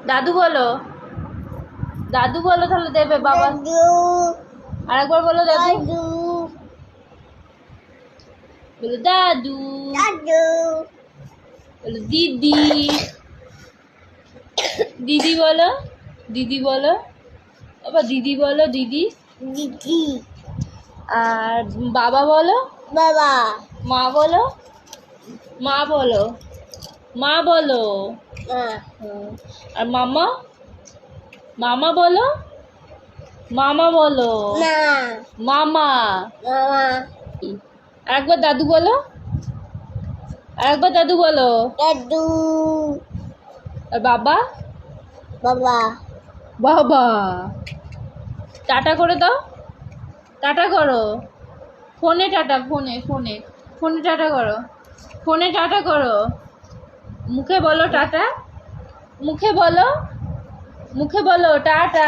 দাদু বলো, দাদু বলো, তাহলে দেবে বাবা। আরেকবার বলো দাদু, বলো দাদু, বলো দিদি, দিদি বলো, দিদি বলো, বাবা দিদি বলো, দিদি। আর বাবা বলো, বাবা। মা বলো, মা বলো, মা বলো। আর মামা, মামা বলো, মামা বলো, মামা। আরেকবার দাদু বলো, আরেকবার দাদু বলো। দাদু। আর বাবা, বাবা। বাবা। টাটা করে দাও, টাটা করো, ফোনে টাটা, ফোনে ফোনে ফোনে টাটা করো, ফোনে টাটা করো। মুখে বলো টাটা, মুখে বলো, মুখে বলো টাটা।